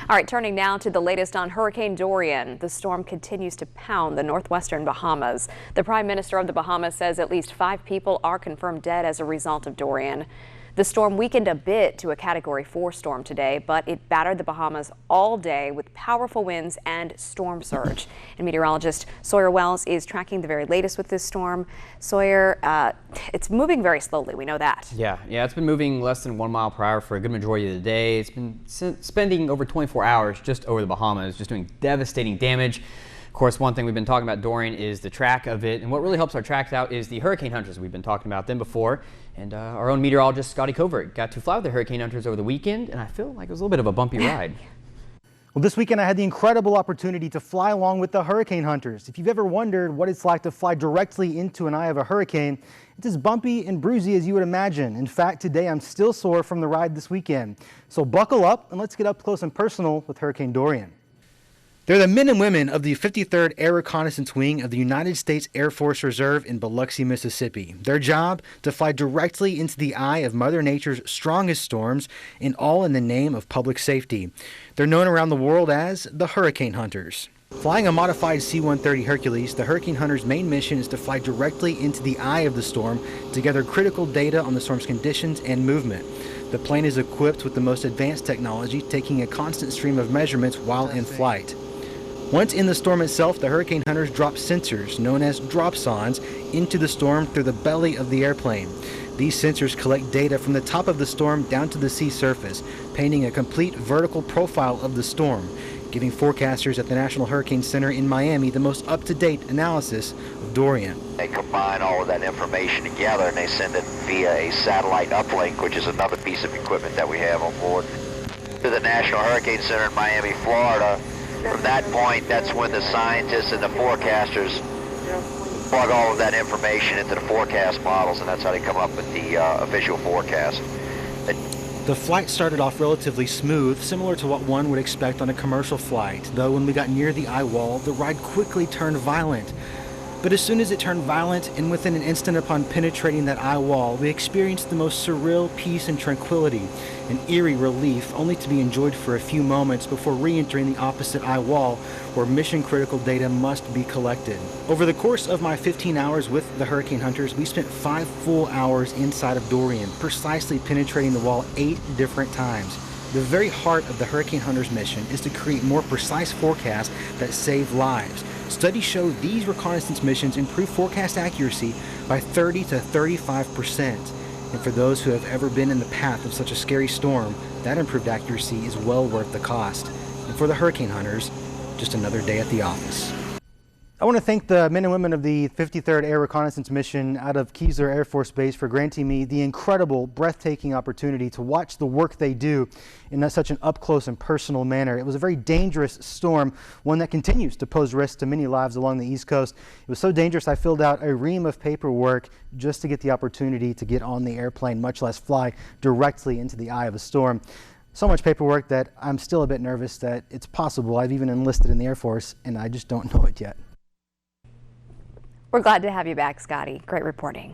All right, turning now to the latest on Hurricane Dorian. The storm continues to pound the northwestern Bahamas. The Prime Minister of the Bahamas says at least 5 people are confirmed dead as a result of Dorian. The storm weakened a bit to a Category 4 storm today, but it battered the Bahamas all day with powerful winds and storm surge. And meteorologist Sawyer Wells is tracking the very latest with this storm. Sawyer, it's moving very slowly. We know that. Yeah, it's been moving less than 1 mile per hour for a good majority of the day. It's been spending over 24 hours just over the Bahamas, just doing devastating damage. Of course, one thing we've been talking about Dorian is the track of it, and what really helps our tracks out is the hurricane hunters. We've been talking about them before, and our own meteorologist Scotty Covert got to fly with the hurricane hunters over the weekend, and I feel like it was a little bit of a bumpy ride. Well, this weekend I had the incredible opportunity to fly along with the hurricane hunters. If you've ever wondered what it's like to fly directly into an eye of a hurricane, it's as bumpy and bruisey as you would imagine. In fact, today I'm still sore from the ride this weekend. So buckle up and let's get up close and personal with Hurricane Dorian. They're the men and women of the 53rd Air Reconnaissance Wing of the United States Air Force Reserve in Biloxi, Mississippi. Their job, to fly directly into the eye of Mother Nature's strongest storms, and all in the name of public safety. They're known around the world as the Hurricane Hunters. Flying a modified C-130 Hercules, the Hurricane Hunters' main mission is to fly directly into the eye of the storm to gather critical data on the storm's conditions and movement. The plane is equipped with the most advanced technology, taking a constant stream of measurements while in flight. Once in the storm itself, the Hurricane Hunters drop sensors, known as dropsondes, into the storm through the belly of the airplane. These sensors collect data from the top of the storm down to the sea surface, painting a complete vertical profile of the storm, giving forecasters at the National Hurricane Center in Miami the most up-to-date analysis of Dorian. They combine all of that information together and they send it via a satellite uplink, which is another piece of equipment that we have on board, to the National Hurricane Center in Miami, Florida. From that point, that's when the scientists and the forecasters plug all of that information into the forecast models, and that's how they come up with the official forecast. The flight started off relatively smooth, similar to what one would expect on a commercial flight, though when we got near the eye wall, the ride quickly turned violent. But as soon as it turned violent, and within an instant upon penetrating that eye wall, we experienced the most surreal peace and tranquility, an eerie relief, only to be enjoyed for a few moments before re-entering the opposite eye wall, where mission-critical data must be collected. Over the course of my 15 hours with the Hurricane Hunters, we spent 5 full hours inside of Dorian, precisely penetrating the wall 8 different times. The very heart of the Hurricane Hunters mission is to create more precise forecasts that save lives. Studies show these reconnaissance missions improve forecast accuracy by 30 to 35%. And for those who have ever been in the path of such a scary storm, that improved accuracy is well worth the cost. And for the Hurricane Hunters, just another day at the office. I want to thank the men and women of the 53rd Air Reconnaissance Mission out of Keesler Air Force Base for granting me the incredible, breathtaking opportunity to watch the work they do in such an up-close and personal manner. It was a very dangerous storm, one that continues to pose risks to many lives along the East Coast. It was so dangerous I filled out a ream of paperwork just to get the opportunity to get on the airplane, much less fly directly into the eye of a storm. So much paperwork that I'm still a bit nervous that it's possible I've even enlisted in the Air Force and I just don't know it yet. We're glad to have you back, Scotty. Great reporting.